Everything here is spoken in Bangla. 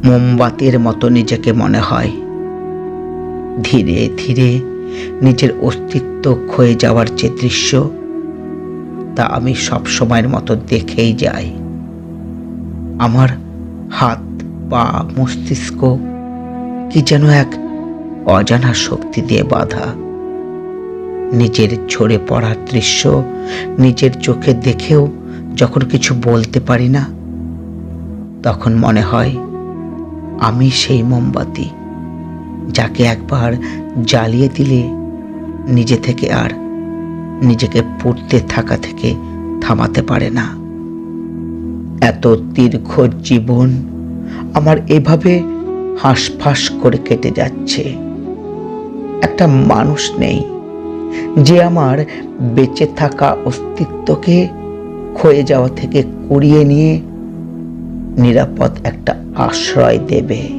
মোমবাতির মতো নিজেকে মনে হয়। ধীরে ধীরে নিজের অস্তিত্ব ক্ষয়ে যাওয়ার যে দৃশ্য, তা আমি সব সময়ের মতো দেখেই যাই। আমার হাত, পা, মস্তিষ্ক কি যেন এক অজানা শক্তি দিয়ে বাঁধা। নিজের ঝরে পড়ার দৃশ্য নিজের চোখে দেখেও যখন কিছু বলতে পারি না, তখন মনে হয় আমি সেই মোমবাতি, যাকে একবার জ্বালিয়ে দিলে নিজে থেকে আর নিজেকে পুড়তে থাকা থেকে থামাতে পারে না। এত দীর্ঘ জীবন আমার এভাবে হাঁসফাঁস করে কেটে যাচ্ছে। একটা মানুষ নেই যে আমার বেঁচে থাকা অস্তিত্বকে ক্ষয়ে যাওয়া থেকে কুড়িয়ে নিয়ে নিরাপদ একটা আশ্রয় দেবে।